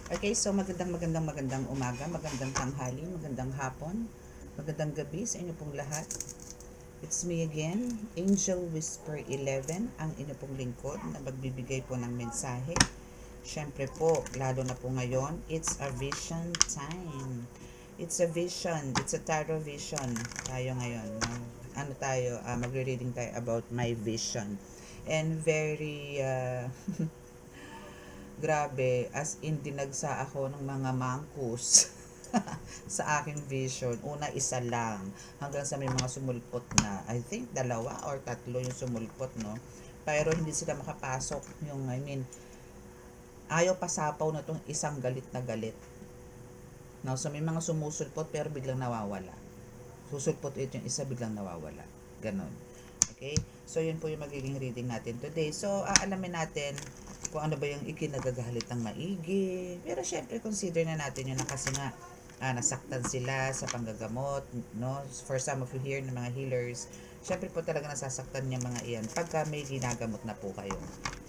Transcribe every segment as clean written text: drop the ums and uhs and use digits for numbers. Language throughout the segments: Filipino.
Okay, so magandang umaga, magandang tanghali, magandang hapon, magandang gabi sa inyo pong lahat. It's me again, Angel Whisper 11, ang inyo pong lingkod na magbibigay po ng mensahe. Siyempre po, lalo na po ngayon, it's a vision time. It's a vision, it's a tarot vision tayo ngayon. No? Ano tayo, magre-reading tayo about my vision. And very grabe, as in dinagsa ako ng mga mangkus sa aking vision. Una, isa lang. Hanggang sa may mga sumulpot na, I think, 2 or 3 yung sumulpot, no? Pero hindi sila makapasok. Ayaw pasapaw na tong isang galit na galit. No? So, may mga sumusulpot pero biglang nawawala. Susulpot ito yung isa, biglang nawawala. Ganon. Okay? So, yun po yung magiging reading natin today. So, aalamin natin kung ano ba yung ikinagagalit ng maigi. Pero syempre, consider na natin yun na kasi nga, nasaktan sila sa panggagamot, no? For some of you here na mga healers, syempre po talaga nasasaktan niya mga iyan. Pagka may ginagamot na po kayo,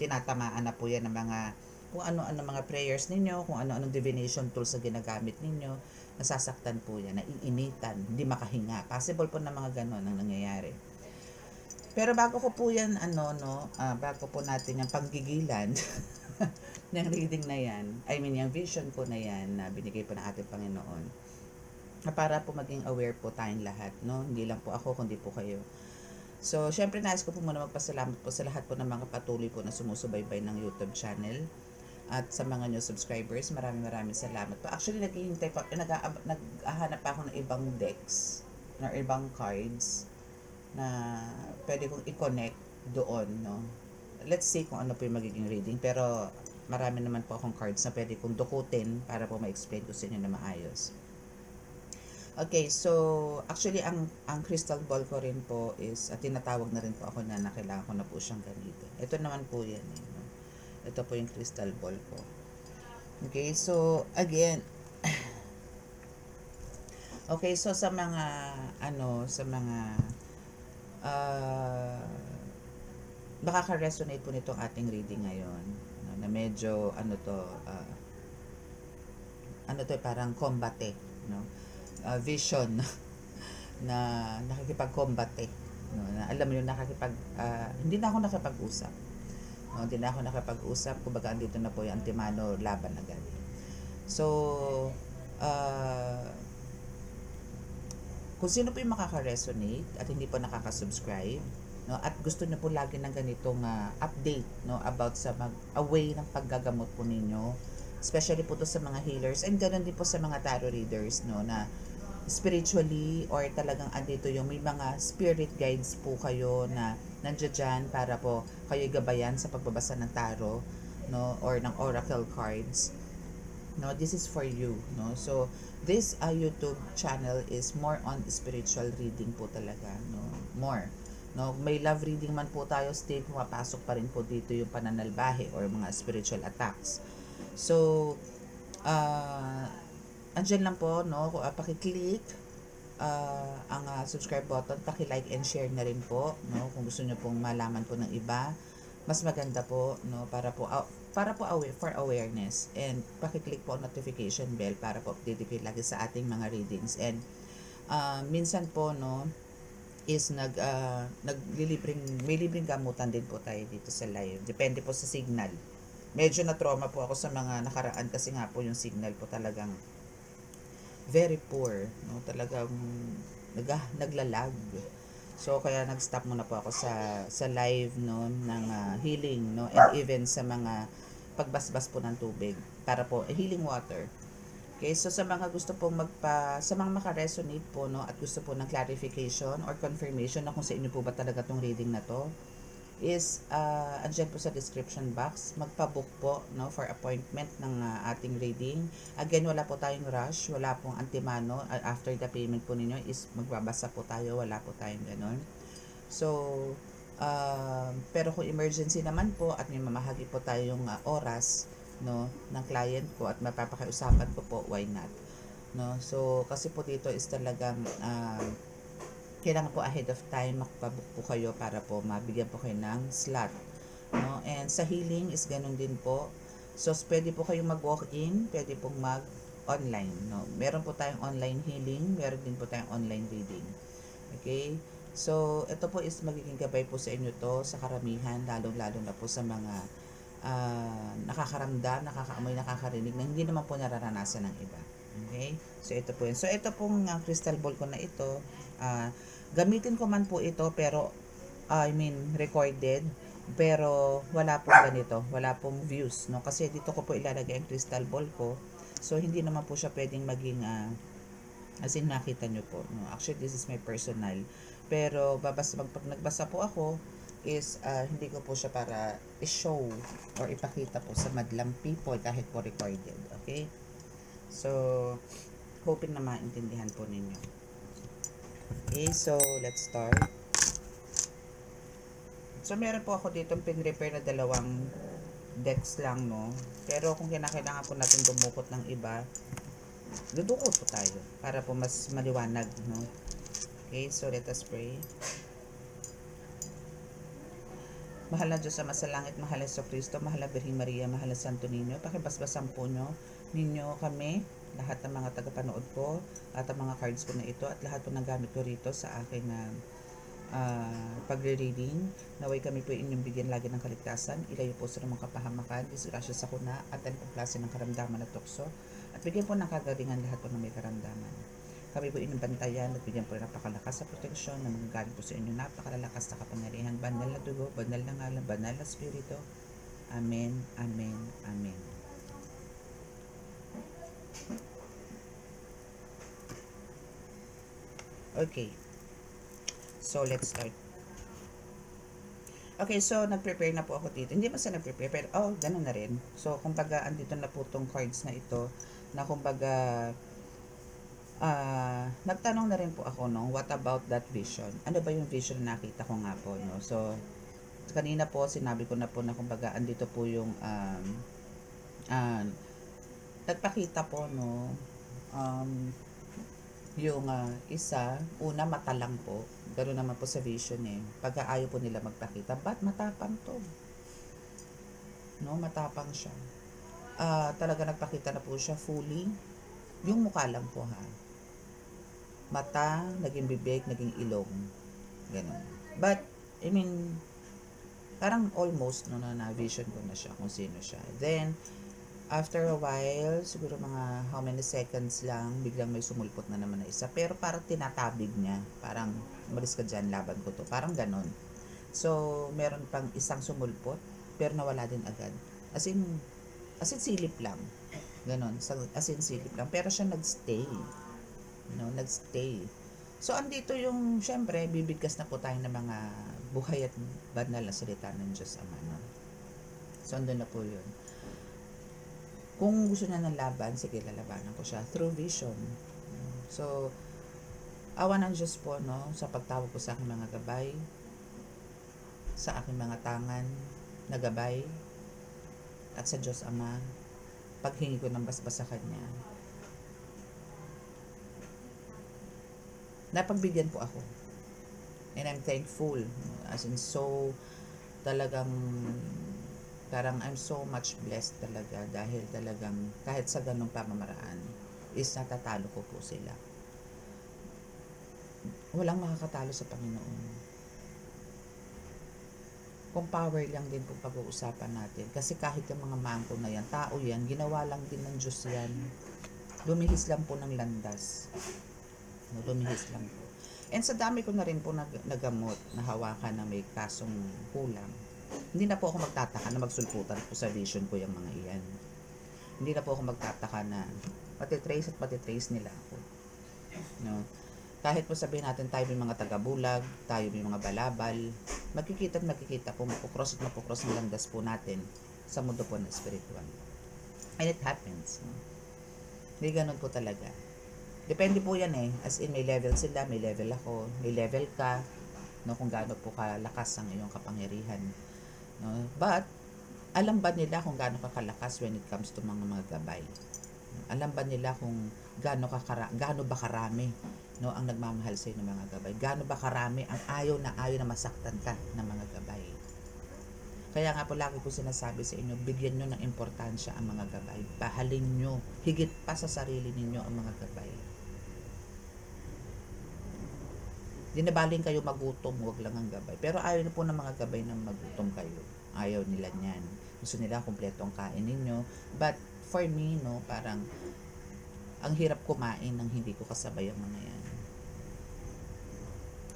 tinatamaan na po yan ng mga kung ano-ano mga prayers ninyo, kung ano-anong divination tools na ginagamit ninyo, nasasaktan po yan, naiinitan, hindi makahinga. Possible po na mga ganon ang nangyayari. Pero bago ko po yan, bago po natin yung panggigilan ng reading na yan, yung vision po na yan na binigay po ng ating Panginoon, para po maging aware po tayong lahat, no? Hindi lang po ako, kundi po kayo. So, syempre nais ko po muna magpasalamat po sa lahat po ng mga patuloy po na sumusubaybay ng YouTube channel. At sa mga new subscribers, maraming salamat po. Actually, naghihintay pa, naghahanap pa ako ng ibang decks, ng ibang cards, na pwede kong i-connect doon, no? Let's see kung ano po yung magiging reading. Pero, marami naman po akong cards na pwede kong dukutin para po ma-explain ko sa inyo na maayos. Okay, so actually ang crystal ball ko rin po is tinatawag na rin po ako na kailangan ko na po siyang gamitin. Ito naman po yan. No? Ito po yung crystal ball ko. Okay, so again, okay, so sa mga uh, makaka-resonate po nitong ating reading ngayon, no, na medyo parang combate, no? Vision na nakikipag-combate, no? Na alam mo yung hindi na ako nakipag-usap. No, hindi na ako nakipag-usap, kumbaga andito na po yung antimano, laban agad. So, kung sino po yung makaka-resonate at hindi po nakaka-subscribe, no, at gusto niyo po lagi ng ganitong update, no, about sa away ng paggagamot po ninyo, especially po to sa mga healers, and ganoon din po sa mga tarot readers, no, na spiritually or talagang andito yung may mga spirit guides po kayo na nandiyan dyan para po kayo gabayan sa pagbabasa ng tarot, no, or ng oracle cards. No, this is for you, no. So this YouTube channel is more on spiritual reading po talaga, no. More, no, may love reading man po tayo, still pumapasok pa rin po dito yung pananalbahe or mga spiritual attacks. So andyan lang po, no, paki-click ang subscribe button, paki-like and share na rin po, no, kung gusto niyo pong malaman po ng iba, mas maganda po, no, para po for awareness, and paki-click po ang notification bell para po update kayo lagi sa ating mga readings. And minsan po, no, is may libreng gamutan din po tayo dito sa live, depende po sa signal. Medyo na trauma po ako sa mga nakaraan kasi nga po yung signal po talagang very poor, no, talagang naglalag. So kaya nag-stop muna po ako sa live, no, ng healing, no, and even sa mga pagbasbas po ng tubig para po healing water. Okay, so sa mga gusto pong sa mga maka-resonate po, no, at gusto po ng clarification or confirmation na kung sa inyo po ba talaga tong reading na to, is andyan po sa description box, magpa-book po, no, for appointment ng ating reading. Again, wala po tayong rush, wala pong antimano. After the payment po ninyo is magbabasa po tayo, wala po tayong ganon. So pero kung emergency naman po at may mamahagi po tayong oras, no, ng client ko at mapapakiusapan ko po, why not, no. So kasi po dito is talagang kailangan po ahead of time makapabook po kayo para po mabigyan po kayo ng slot, no. And sa healing is ganun din po. So, pwede po kayong mag-walk-in, pwede pong mag-online, no? Meron po tayong online healing, meron din po tayong online reading. Okay? So, ito po is magiging gabay po sa inyo to sa karamihan, lalo-lalo na po sa mga nakakaramdam, nakakaamoy, nakakarinig na hindi naman po nararanasan ng iba. Okay? So, ito po yun. So, ito pong crystal ball ko na ito, gamitin ko man po ito, pero, recorded, pero wala pong ganito, wala pong views, no? Kasi dito ko po ilalagay ang crystal ball ko. So, hindi naman po siya pwedeng maging, as in nakita nyo po, no? Actually, this is my personal. Pero, pag nagbasa po ako, is hindi ko po siya para i-show or ipakita po sa madlang people kahit po recorded. Okay? So, hoping na maintindihan po ninyo. Okay, so let's start. So, meron po ako dito pin-repair na dalawang decks lang, no? Pero kung kinakailangan po natin dumukot ng iba, dudukot po tayo para po mas maliwanag, no? Okay, so let us pray. Mahal na Diyos Ama sa langit, mahal na Kristo, mahal na Birheng Maria, mahal na Santo Niño, pakibasbasan po ninyo kami, lahat ng mga tagapanood ko, at ang mga cards ko na ito, at lahat po ng gamit ko rito sa aking pagre-reading. Naway kami po inyong bigyan lagi ng kaligtasan, ilayo po sa mga kapahamakan, disgrasya sa kuna, at ang klase ng karamdaman at tukso, at bigyan po ng kagalingan lahat po ng may karamdaman. Kami po inyong bantayan at bigyan po ng napakalakas sa proteksyon na magagaling po sa inyo napakalalakas na kapangyarihan, banal na dugo, banal na ngalan, banal na spirito. Amen, amen, amen. Okay. So, let's start. Okay, so nag-prepare na po ako dito. Hindi man sa nag-prepare, pero ganun na rin. So, kumbaga, andito na po tong cards na ito na kumbaga, nagtanong na rin po ako, no, what about that vision? Ano ba yung vision na nakita ko nga po, no? So, kanina po, sinabi ko na po na kumbaga, andito po yung, nagpakita po, no, yung isa, una mata lang po. Ganoon naman po sa vision eh. Pag ayaw po nila magpakita, ba't matapang to? No, matapang siya. Talaga nagpakita na po siya fully. Yung mukha lang po ha. Mata, naging bibig, naging ilong. Ganun. But, parang almost no, na vision ko na siya kung sino siya. Then, after a while, siguro mga how many seconds lang, biglang may sumulpot na naman na isa. Pero parang tinatabig niya. Parang, umalis ka dyan, laban ko to. Parang ganon. So, meron pang isang sumulpot, pero nawala din agad. As in silip lang. Ganon. As in silip lang. Pero siya nagstay. Nagstay. So, andito yung, syempre, bibigkas na po tayo ng mga buhay at banal na salita ng Diyos Ama. No? So, andun na po yun. Kung gusto niya ng laban, sige, lalabanan ko siya through vision. So, awa ng Diyos po, no, sa pagtawag ko sa aking mga gabay, sa aking mga tangan na gabay, at sa Diyos Ama, paghingi ko ng basbas sa Kanya, napagbigyan po ako. And I'm thankful. As in, so, talagang, parang I'm so much blessed talaga dahil talagang kahit sa ganong pamamaraan is natatalo ko po sila. Walang makakatalo sa Panginoon. Kung power lang din po pag-uusapan natin. Kasi kahit yung mga mangko na yan, tao yan, ginawa lang din ng Diyos yan. Lumihis lang po ng landas. Lumihis lang po. And sa dami ko na rin po nagamot, nahawakan na may kasong kulang. Hindi na po ako magtataka na magsulputan po sa vision ko yung mga iyan. Hindi na po ako magtataka na patitrace nila ako. No? Kahit po sabihin natin tayo may mga taga-bulag, tayo may mga balabal, magkikita po, mapukros at mapukros ang landas po natin sa mundo po na spiritual. And it happens. No? Hindi ganun po talaga. Depende po yan eh. As in, may level sila, may level ako, may level ka, no, kung gaano po kalakas ang iyong kapangyarihan. No? But, alam ba nila kung gaano ka kalakas when it comes to mga gabay? Alam ba nila kung gaano ba karami, no, ang nagmamahal sa ng mga gabay? Gaano ba karami ang ayaw na masaktan ka ng mga gabay? Kaya nga po lagi ko sinasabi sa inyo, bigyan nyo ng importansya ang mga gabay. Pahalin nyo, higit pa sa sarili ninyo ang mga gabay. Di na baling kayo magutom, wag lang ang gabay. Pero ayaw na po ng mga gabay na magutom kayo. Ayaw nila niyan. Gusto nila kumpleto ang kain ninyo. But for me, no, parang ang hirap kumain nang hindi ko kasabay ang mga yan.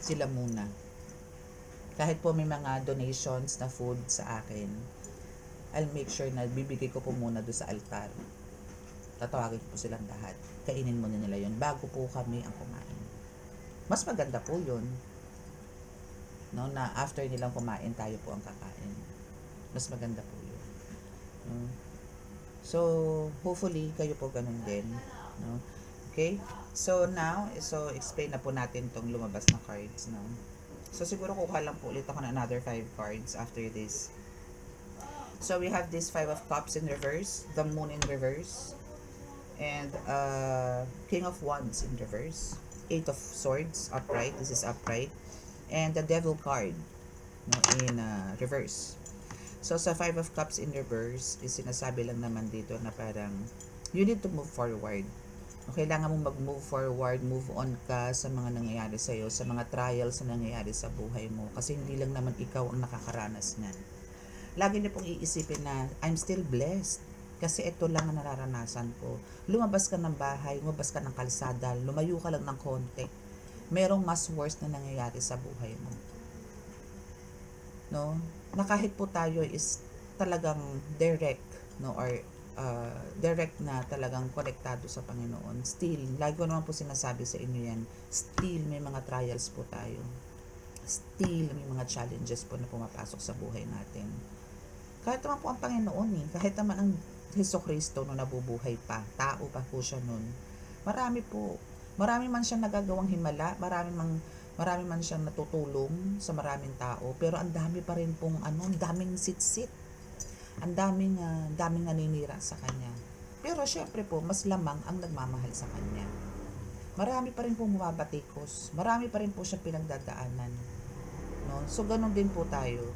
Sila muna. Kahit po may mga donations na food sa akin, I'll make sure na bibigay ko po muna doon sa altar. Tatawagin ko po silang lahat. Kainin muna nila yon bago po kami ang kumain. Mas maganda po yun. No, na after nilang kumain, tayo po ang kakain. Mas maganda po yun. No? So, hopefully, kayo po ganun din. No? Okay? So, now, explain na po natin tong lumabas na cards. No? So, siguro kukuha lang po ulit ako ng another 5 cards after this. So, we have this 5 of Cups in reverse, the Moon in reverse, and King of Wands in reverse, 8 of Swords upright, this is upright, and the Devil card, no, in reverse. So, sa 5 of Cups in reverse, is sinasabi lang naman dito na parang you need to move forward. Kailangan mong mag-move forward, move on ka sa mga nangyayari sa'yo, sa mga trials na nangyayari sa buhay mo. Kasi hindi lang naman ikaw ang nakakaranas niyan. Lagi niyo pong iisipin na, I'm still blessed. Kasi ito lang ang nararanasan ko. Lumabas ka ng bahay, lumabas ka ng kalsada, lumayo ka lang ng konti. Merong mas worse na nangyayari sa buhay mo. No? Na kahit po tayo is talagang direct, no, or direct na talagang konektado sa Panginoon, still, lagi ko naman po sinasabi sa inyo yan, still may mga trials po tayo. Still may mga challenges po na pumapasok sa buhay natin. Kahit naman po ang Panginoon kahit naman ang Jesucristo no nabubuhay pa, tao pa po siya nun. Marami man siyang nagagawang himala, marami man siyang natutulong sa maraming tao, pero ang dami pa rin pong ang daming sitsit. Ang daming naninira sa kanya. Pero syempre po, mas lamang ang nagmamahal sa kanya. Marami pa rin pong bumabatikos. Marami pa rin po siyang pinagdadaanan. No? So, ganun din po tayo.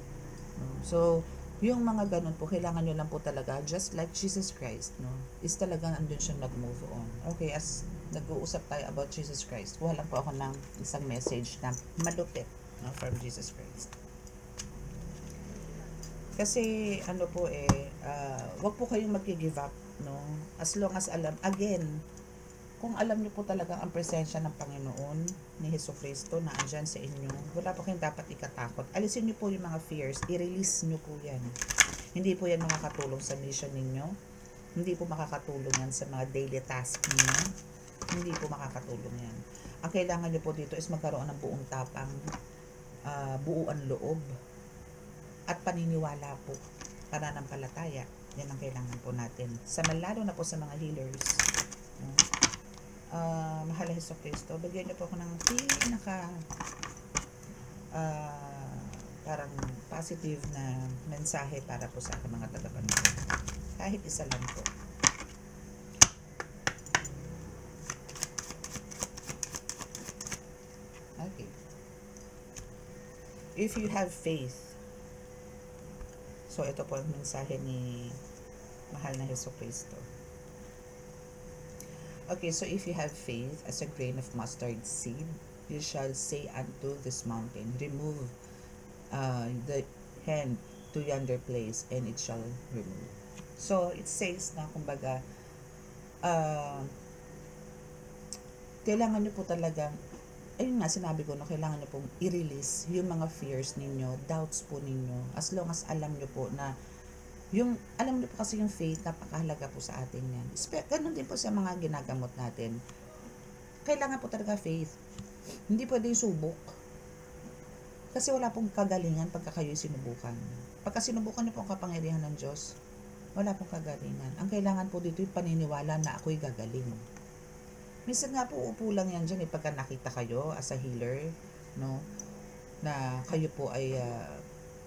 No? So, yung mga ganun po, kailangan nyo lang po talaga, just like Jesus Christ, no? Is talagang andun siyang nag-move on. Okay, as nag-uusap tayo about Jesus Christ, kuha lang po ako ng isang message na malupit, no, from Jesus Christ. Kasi wag po kayong mag-give up, no? As long as kung alam niyo po talaga ang presensya ng Panginoon ni Jesucristo na andyan sa inyo, wala po kayong dapat ikatakot. Alisin niyo po yung mga fears, i-release niyo po yan. Hindi po yan makakatulong sa mission ninyo. Hindi po makakatulong yan sa mga daily task ninyo. Hindi po makakatulong yan. Ang kailangan niyo po dito is magkaroon ng buong tapang, buuan loob, at paniniwala po, pananampalataya. Yan ang kailangan po natin. Lalo na po sa mga healers. Mahal na Jesucristo, bigyan niyo po ako ng pinaka parang positive na mensahe para po sa aking mga tagapanood. Kahit isa lang po. Okay. If you have faith, so ito po ang mensahe ni mahal na Jesucristo. Okay, so if you have faith as a grain of mustard seed, you shall say unto this mountain, remove the hand to yonder place, and it shall remove. So, it says na, kumbaga, kailangan nyo po talagang, ayun nga, sinabi ko, no, kailangan nyo pong i-release yung mga fears ninyo, doubts po ninyo, as long as alam nyo po na alam niyo po kasi yung faith, napakahalaga po sa atin yan. Ganun din po sa mga ginagamot natin. Kailangan po talaga faith. Hindi pwede yung subok. Kasi wala pong kagalingan pagka kayo'y sinubukan. Pagka sinubukan niyo po ang kapangyarihan ng Diyos, wala pong kagalingan. Ang kailangan po dito yung paniniwala na ako'y gagaling. Minsan nga po, upo lang yan dyan pagka nakita kayo as a healer, no, na kayo po ay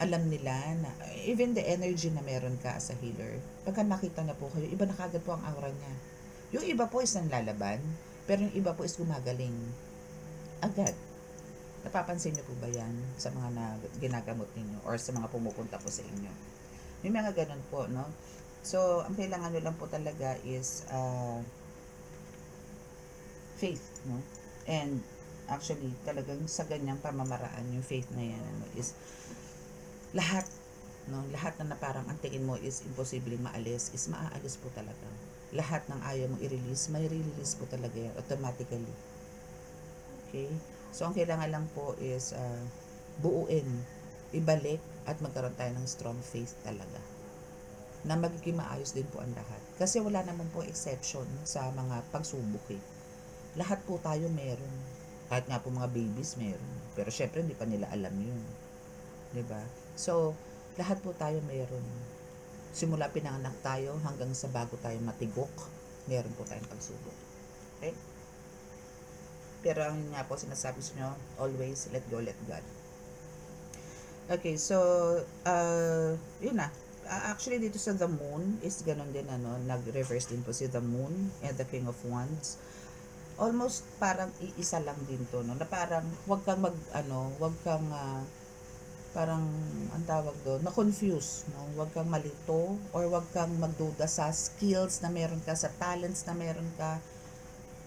alam nila na even the energy na meron ka as a healer, pagka nakita na po kayo, iba na kagad po ang aura niya. Yung iba po is nanlalaban, pero yung iba po is gumagaling agad. Napapansin niyo po ba yan sa mga ginagamot ninyo or sa mga pumupunta po sa inyo? May mga ganun po, no? So, ang kailangan nyo lang po talaga is faith, no? And actually, talagang sa ganyang pamamaraan, yung faith na yan, ano, is lahat, no? Lahat na parang ang tingin mo is imposible maalis, is maaalis po talaga. Lahat ng ayaw mong i-release, may release po talaga yan, automatically. Okay? So, ang kailangan lang po is buuin, ibalik, at magkaroon tayo ng strong faith talaga. Na magiging maayos din po ang lahat. Kasi wala naman po exception sa mga pagsubok eh. Lahat po tayo meron. Kahit nga po mga babies meron. Pero syempre, hindi pa nila alam yun. 'Di ba? So, lahat po tayo meron. Simula pinanganak tayo hanggang sa bago tayo matigok, meron po tayong pagsubok. Okay? Pero ang nga po sinasabi sa inyo, always let go, let God. Okay, so, yun na. Actually, dito sa the moon is ganun din, ano, nag-reverse din po si the moon and the king of wands. Almost parang iisa lang din to, no, na parang wag kang parang ang tawag doon, na confuse, no, wag kang malito or wag kang magduda sa skills na meron ka, sa talents na meron ka.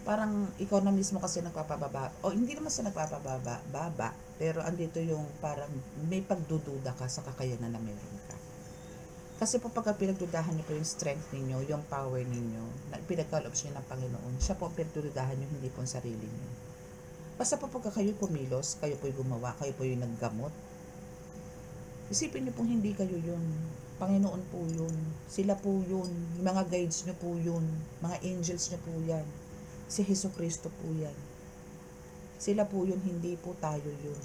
Parang ikaw na mismo kasi nagpapababa, o hindi naman sa nagpapababa, pero andito yung parang may pagdududa ka sa kakayanan na meron ka. Kasi po pagka pinagdudahan niyo po yung strength ninyo, yung power ninyo, na pinagkaloob niyo ng Panginoon, siya po ang pinagdudahan niyo, hindi po ang sarili niyo. Basta po pagka kayo pumilos, kayo po yung gumawa, kayo po yung naggamot, isipin niyo po hindi kayo yun. Panginoon po yun. Sila po yun. Yung mga guides niyo po yun. Mga angels niyo po yan. Si Jesucristo po yan. Sila po yun, hindi po tayo yun.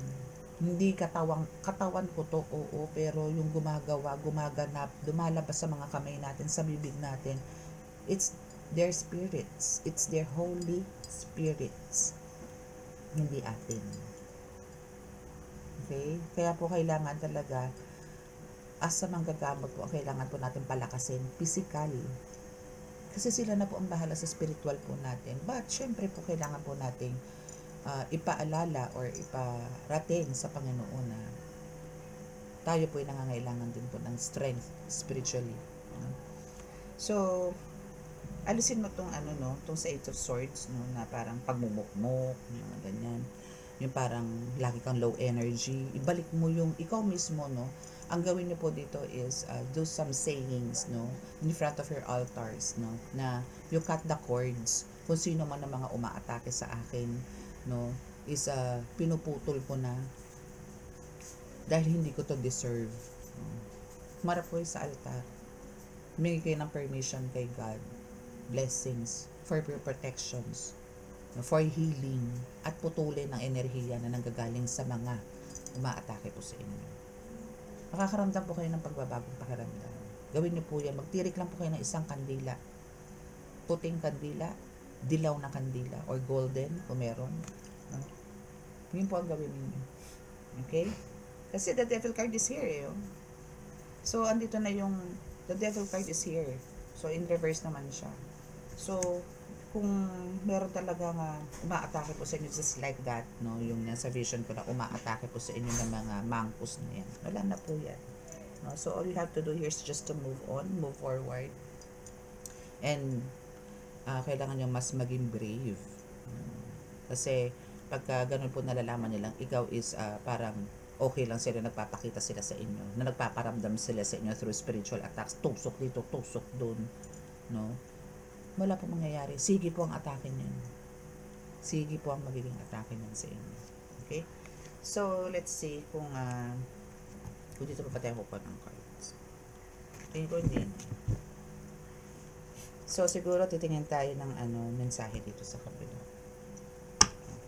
Hindi katawan ko to, oo, pero yung gumagawa, gumaganap, lumalabas sa mga kamay natin, sa bibig natin, it's their spirits. It's their Holy Spirits. Hindi atin. Okay? Kaya po kailangan talaga, as sa manggagamot po, kailangan po natin palakasin physical. Kasi sila na po ang bahala sa spiritual po natin. But, syempre po, kailangan po nating ipaalala or iparating sa Panginoon na tayo po ay nangangailangan din po ng strength spiritually. So, alisin mo tong tong sa 8 of Swords, no, na parang pagmumukmok, mga ganyan. Yung parang lagi kang low energy, ibalik mo yung ikaw mismo, no. Ang gawin niyo po dito is do some sayings, no, in front of your altars, no, na you cut the cords kung sino man ang mga umaatake sa akin, no, is pinuputol ko na dahil hindi ko to deserve. Marap po sa altar, humingi kayo ng permission kay God, blessings for your protections, for healing, at putulin ng enerhiya na nanggagaling sa mga umaatake po sa inyo. Makakaramdam po kayo ng pagbabagong pakiramdam. Gawin niyo po yan. Magtirik lang po kayo ng isang kandila. Puting kandila, dilaw na kandila, or golden kung meron. Yun po ang gawin niyo. Okay? Kasi the devil card is here. So, andito na yung the devil card is here. So, in reverse naman siya. So, kung meron talaga umaatake po sa inyo just like that, no, yung nasa vision ko na umaatake po sa inyo ng mga mangkus na yan, wala na po yan, no? So all you have to do here is just to move on, move forward, and kailangan nyo mas maging brave, kasi pagka ganun po nalalaman nilang ikaw is parang okay lang sila, nagpapakita sila sa inyo, na nagpaparamdam sila sa inyo through spiritual attacks, tusok dito, tusok dun, no, wala po mangyayari. Sige po ang atake niyan. Sige po ang magiging atake niyan sa inyo. Okay? So, let's see kung dito pa tayo kukuha ng cards. Tingin ko hindi. So, siguro titingin tayo ng mensahe dito sa kabila.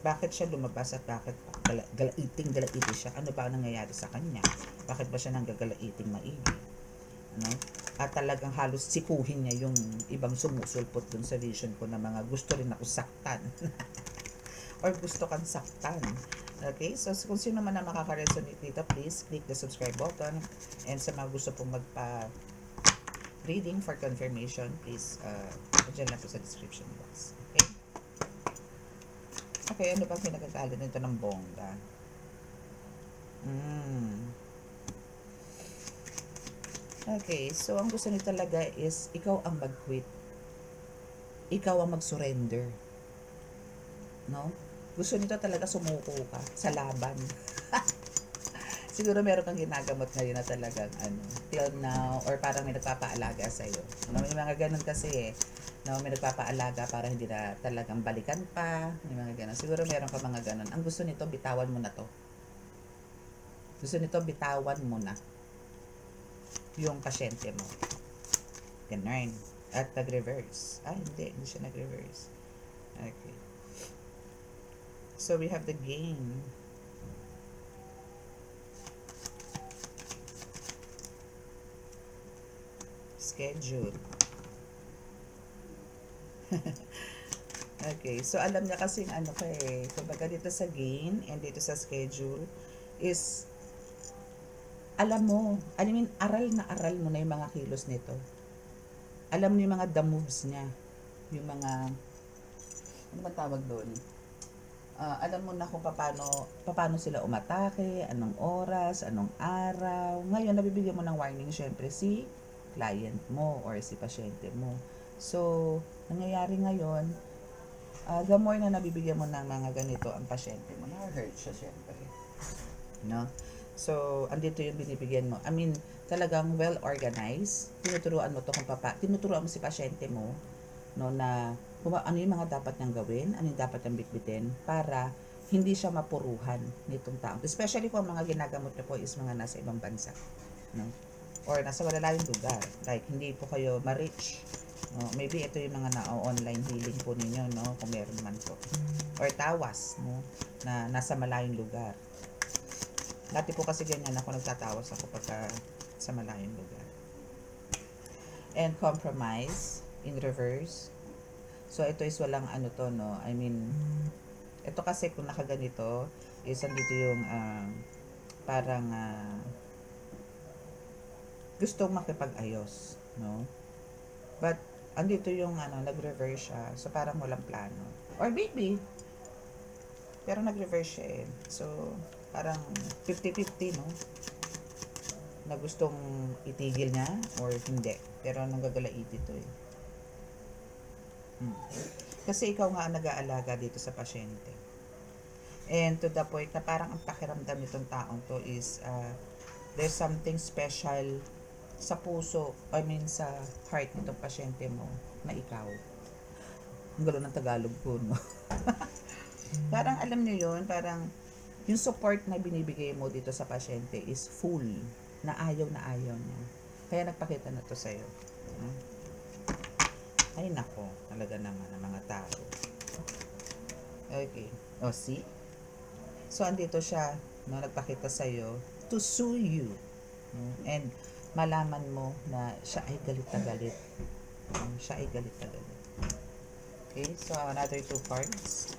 Bakit siya lumabas at bakit galaiting siya? Ano ba ang nangyayari sa kanya? Bakit ba siya nanggagalating maigi? Ano? At talagang halos sikuhin niya yung ibang sumusulpot dun sa vision ko na mga gusto rin ako saktan. Or gusto kang saktan. Okay? So, kung sino man na makaka-resonate dito, please click the subscribe button. And sa mga gusto pong magpa-reading for confirmation, please, dyan lang po sa description box. Okay? Okay, ano pang pinagkakala nito ng bongga? Mm. Okay, so ang gusto niya talaga is ikaw ang mag-quit. Ikaw ang mag-surrender. No? Gusto nito talaga sumuko ka sa laban. Siguro meron kang ginagamot ngayon na talagang till now, or parang may nagpapaalaga sa'yo. No, may mga ganun kasi eh. No, may nagpapaalaga para hindi na talagang balikan pa. May mga ganun. Siguro meron ka mga ganun. Ang gusto nito, bitawan mo na to. Gusto nito, bitawan mo na yung pasyente mo. Ganun. At nag-reverse. Hindi siya nag-reverse. Okay. So, we have the game. Schedule. Okay, so alam niya kasi ano pa eh, kumbaga dito sa gain and dito sa schedule is, alam mo, I mean, aral na aral mo na yung mga kilos nito. Alam mo yung mga the moves niya. Yung mga, ano ba tawag doon? Alam mo na kung paano sila umatake, anong oras, anong araw. Ngayon, nabibigyan mo ng warning syempre si client mo or si pasyente mo. So, nangyayari ngayon, the more na nabibigyan mo ng mga ganito ang pasyente mo, na-hurt siya syempre. No? So, andito yung binibigyan mo. I mean, talagang well-organized. Tinuturuan mo to kung tinuturuan mo si pasyente mo, no, na ano yung mga dapat niyang gawin, ano yung dapat niyang bitbitin para hindi siya mapuruhan nitong tao. Especially kung ang mga ginagamot niyo po is mga nasa ibang bansa. No? Or nasa malalayong lugar. Like, hindi po kayo ma-reach. No? Maybe ito yung mga na-online healing po ninyo, no? Kung meron man po. Or tawas, no? Na nasa malayong lugar. Dati po kasi ganyan ako, nagtatawas ako pagka sa malayong lugar. And compromise in reverse. So, ito is walang ano to, no? I mean, ito kasi kung nakaganito, is andito yung parang gustong makipag-ayos, no? But, andito yung nag-reverse siya. So, parang walang plano. Or maybe, pero nag-reverse siya eh. So, parang 50-50, no? Na gustong itigil niya or hindi. Pero nanggagalaiti to eh. Kasi ikaw nga ang nag-aalaga dito sa pasyente. And to the point na parang ang pakiramdam nitong taong to is there's something special sa puso, I mean sa heart nitong pasyente mo na ikaw. Ang gano'n ng Tagalog ko, no? Parang alam niyo yun, parang yung support na binibigay mo dito sa pasyente is full, na ayaw niya. Kaya nagpakita na to sa'yo. Ay nako, talaga naman ang mga tao. Okay. O, see? So, andito siya, no, nagpakita sa'yo to sue you. No? And malaman mo na siya ay galit na galit. Siya ay galit na galit. Okay, so another 2 cards.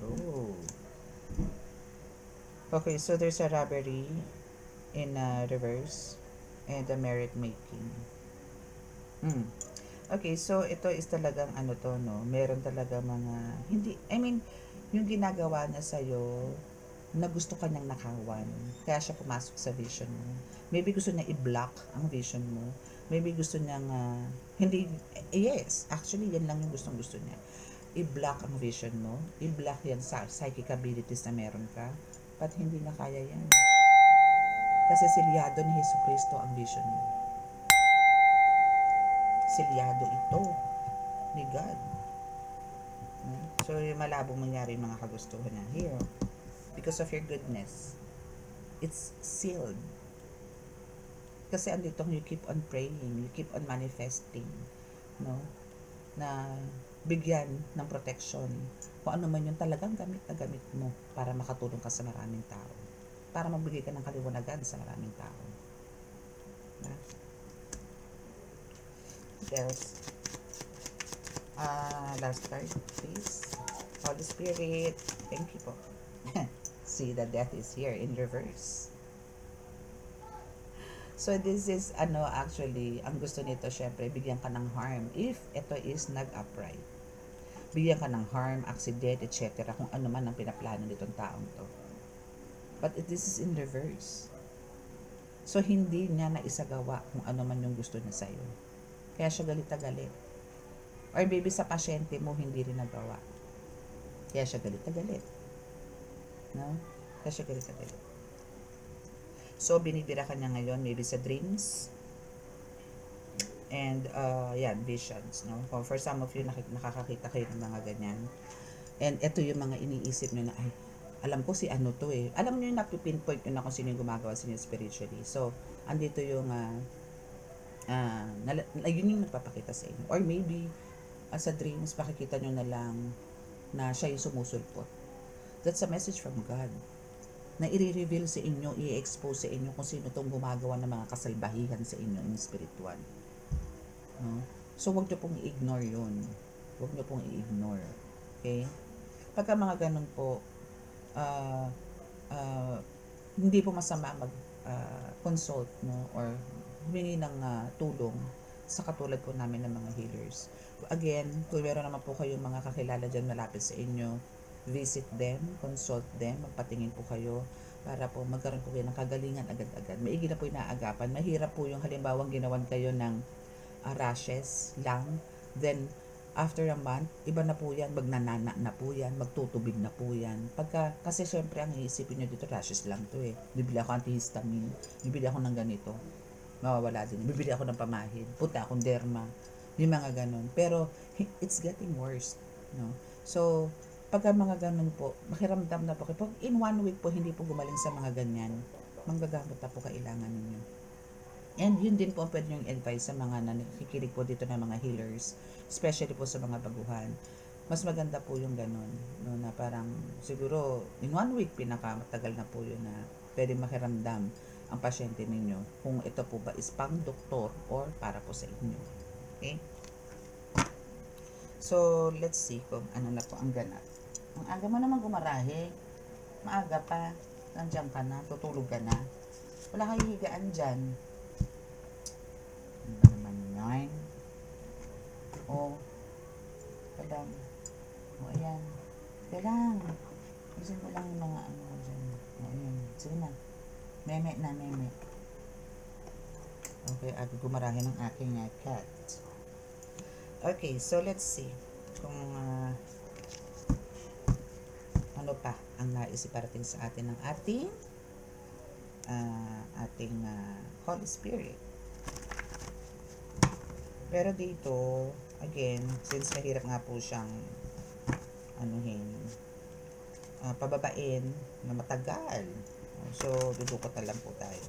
Oh. Okay, so there's a robbery in reverse and a merit making. Okay, so ito is talagang ano to, no? Meron talaga mga, hindi, I mean, yung ginagawa niya sa'yo, na gusto kanyang nakawan. Kaya siya pumasok sa vision mo. Maybe gusto niya i-block ang vision mo. Maybe gusto niyang, hindi, yes, actually, yan lang yung gustong-gusto niya. I-block ang vision mo. I-block yan sa psychic abilities na meron ka. But hindi na kaya yan. Kasi silyado ni Hesus Kristo ang vision mo. Silyado ito ni God. So, malabong mangyari yung mga kagustuhan niya. Here, because of your goodness, it's sealed. Kasi andito you keep on praying, you keep on manifesting, no? Na bigyan ng protection kung ano man yung talagang gamit na gamit mo para makatulong ka sa maraming tao. Para magbigay ka ng kaliwanagan sa maraming tao. Na? What else? Last card, please. Holy Spirit, thank you po. See, the death is here in reverse. So, this is, actually, ang gusto nito, syempre, bigyan ka ng harm if ito is nag-upright. bigyan ka ng harm, accident, etc. Kung ano man ang pinaplano nitong taong to. But this is in reverse. So, hindi niya naisagawa kung ano man yung gusto niya sa'yo. Kaya siya galit na galit. Or maybe sa pasyente mo, hindi rin nagawa. Kaya siya galit na galit. No? Kaya siya galit na galit. So, binibira ka niya ngayon, maybe sa dreams. And, yan, visions. No? For some of you, nakakakita kayo ng mga ganyan. And ito yung mga iniisip nyo na, ay, alam ko si ano to eh. Alam nyo yung napipinpoint nyo na kung sino yung gumagawa sa inyo spiritually. So, andito yung, yun yung nagpapakita sa inyo. Or maybe, sa dreams, makikita nyo na lang na siya yung sumusulpot. That's a message from God na i-reveal sa inyo, i-expose sa inyo kung sino tong gumagawa ng mga kasalbahihan sa inyo in spiritual. No? So, wag nyo pong i-ignore yun. Wag nyo pong i-ignore. Okay? Pagka mga ganun po, hindi po masama mag-consult no? Or humingi ng tulong sa katulad po namin ng mga healers. Again, kung meron naman po kayong mga kakilala dyan malapit sa inyo, visit them, consult them, magpatingin po kayo para po magkaroon po kayo ng kagalingan agad-agad. Maigi na po inaagapan. Mahirap po yung halimbawang ginawan kayo ng rashes lang, then after a month, iba na po yan, magnanana na po yan, magtutubig na po yan. Kasi syempre ang iisipin nyo dito, rashes lang to eh. Bibili ako antihistamine, bibili ako ng ganito, mawawala din. Bibili ako ng pamahid, punta akong derma, yung mga ganun. Pero, it's getting worse. No? So, pagka mga ganun po, makiramdam na po kayo. Pag in 1 week po, hindi po gumaling sa mga ganyan, manggagamot na po kailangan ninyo. And yun din po ang pwede nyo advice sa mga nakikinig po dito ng mga healers, especially po sa mga baguhan. Mas maganda po yung ganun, no, na parang siguro in 1 week pinakamatagal na po yun na pwede makiramdam ang pasyente ninyo kung ito po ba is pang doktor or para po sa inyo. Okay? So, let's see kung ano na po ang ganap. Ang aga mo naman gumarahe. Maaga pa. Nandiyan ka na. Tutulog ka na. Wala kang higaan dyan. Ano ba naman yan? O. Kadang. O, ayan. Kailang. Isin ko lang yung mga ano dyan. O, ayan. Sige na. Meme na, meme. Okay, aga gumarahe ng aking cat. Okay, so let's see kung ano pa ang nais iparating sa atin ng ating Holy Spirit. Pero dito, again, since mahirap nga po siyang pababain na matagal. So, dudukot na lang po tayo.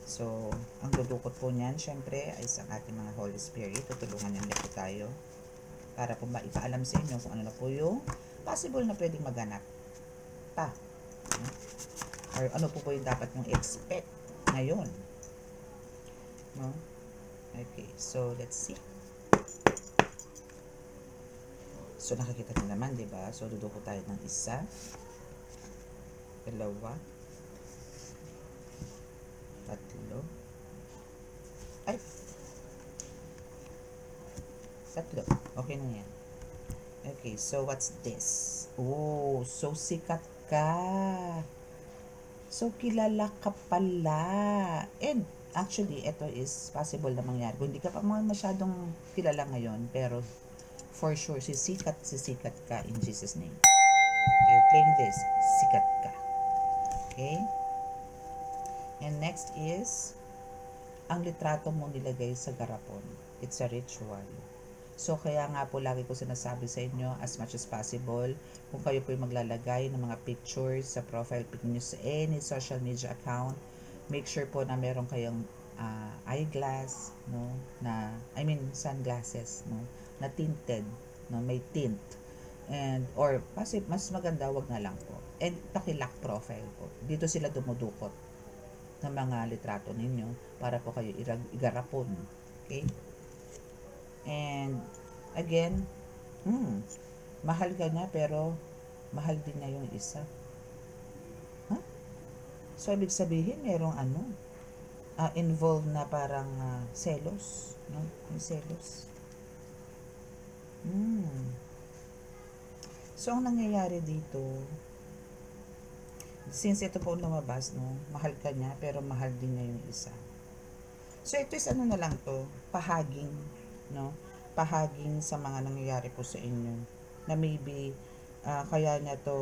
So, ang dudukot po niyan, syempre, ay sa ating mga Holy Spirit. Tutulungan niyan po tayo para po maipaalam sa inyo kung ano na po yung possible na pwedeng maganap pa. Or ano po yung dapat yung expect ngayon. No? Okay, so let's see. So, nakikita nyo naman, di ba? So, dudukot tayo ng isa, dalawa, tatlo, ay, tatlo. Okay na yan. Okay, so what's this? Oh, so sikat ka. So, kilala ka pala. And, actually, ito is possible na mangyari. Kung hindi ka pa masyadong kilala ngayon, pero for sure, sisikat ka in Jesus' name. Okay, claim this. Sikat ka. Okay? And next is, ang litrato mo nilagay sa garapon. It's a ritual. So, kaya nga po lagi ko sinasabi sa inyo, as much as possible, kung kayo po maglalagay ng mga pictures sa profile pic niyo sa any social media account, make sure po na meron kayong eyeglass, no, sunglasses, no, na tinted, no, may tint. And, or, kasi mas maganda, wag na lang po. And, pakilock profile po. Dito sila dumudukot ng mga litrato ninyo para po kayo igarapon. Okay? And, again, mahal ka niya pero mahal din niya yung isa. Huh? So, ibig sabihin, merong involved na parang selos. No? Yung selos. So, ang nangyayari dito, since ito po lumabas, no, mahal ka niya, pero mahal din niya yung isa. So, ito is ano na lang to, pahaging, no, pahaging sa mga nangyayari po sa inyo, na maybe, kaya niya to,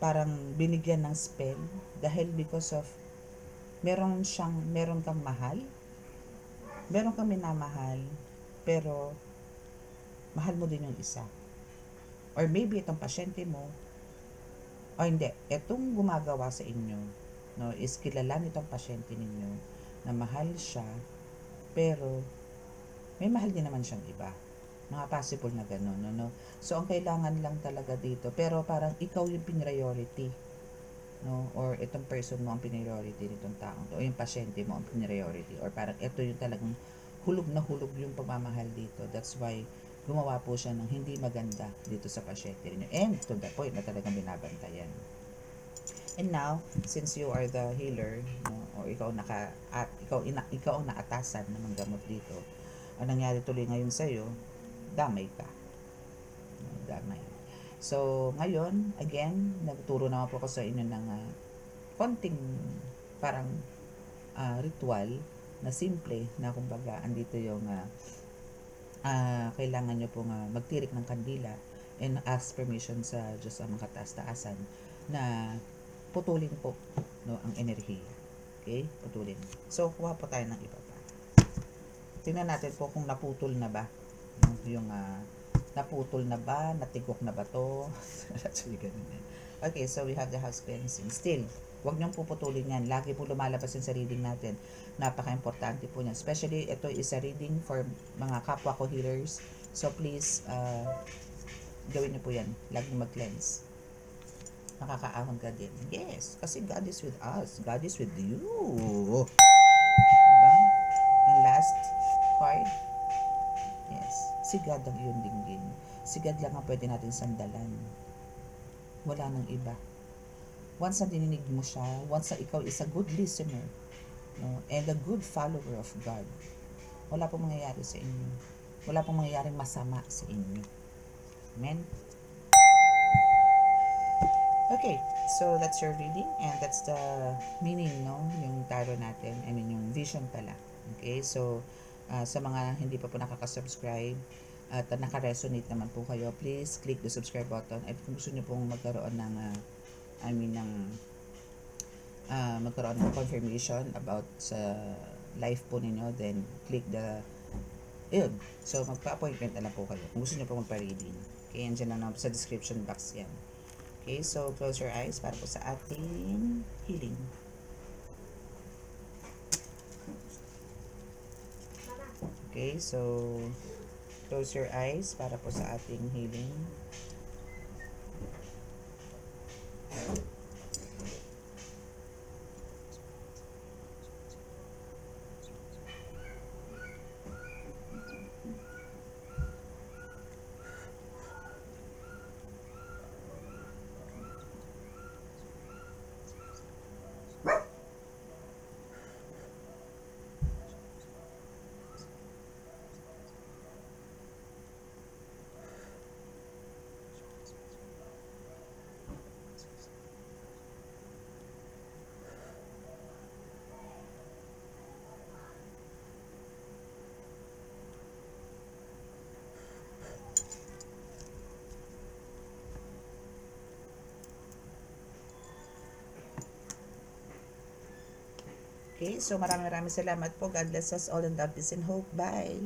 parang binigyan ng spell, dahil because of, meron kang mahal, meron kang minamahal, pero, mahal mo din yung isa. Or maybe itong pasyente mo, o hindi, itong gumagawa sa inyo, no, is kilala nitong pasyente ninyo na mahal siya, pero may mahal din naman siyang iba. Mga possible na gano'n, no? So, ang kailangan lang talaga dito, pero parang ikaw yung priority, no? Or itong person mo ang priority nitong taong to, o yung pasyente mo ang priority, or parang ito yung talagang hulog na hulog yung pagmamahal dito. That's why gumawa po siya ng hindi maganda dito sa pasyente niyo. And to the point na talagang binabantayan. And now, since you are the healer, no, or ikaw ang naatasan ng mga gamot dito, ang nangyari tuloy ngayon sa iyo, damay ka. Damay. So, ngayon, again, nagturo naman po ako sa inyo ng konting parang ritual na simple na kumbaga andito yung kailangan nyo pong magtirik ng kandila and ask permission sa Diyos ang mga kataas-taasan na putulin po, no, ang enerhiya. Okay? Putulin. So, kuha po tayo ng iba pa. Tingnan natin po kung naputol na ba, no, yung naputol na ba, natigok na ba to. Okay, so we have the house cleansing. Still, huwag niyong puputulin yan. Lagi po lumalabas yun sa reading natin. Napaka-importante po niyan. Especially, ito is a reading for mga kapwa ko healers. So, please, gawin niyo po yan. Laging mag-cleanse. Makakaahon ka din. Yes, kasi God is with us. God is with you. Diba? And last card. Yes, si God ang iyong dinggin. Si God lang ang pwede natin sandalan. Wala nang iba. Once na dininig mo siya, once na ikaw is a good listener, no, and a good follower of God, wala pong mangyayari sa inyo. Wala pong mangyayaring masama sa inyo. Amen? Okay, so that's your reading and that's the meaning, no, yung tarot natin, I mean yung vision pala. Okay, so sa mga hindi pa po nakaka-subscribe at naka-resonate naman po kayo, please click the subscribe button. At kung gusto niyo pong magkaroon ng magkaroon ng confirmation about sa life po ninyo, then click the yun. So magpa-appointment na lang po kayo kung gusto niyo po magpa-reading. Okay, andyan lang sa description box yan. Okay, so close your eyes para po sa ating healing. Okay, so close your eyes para po sa ating healing. Okay, so maraming salamat po. God bless us all and love, peace and hope. Bye!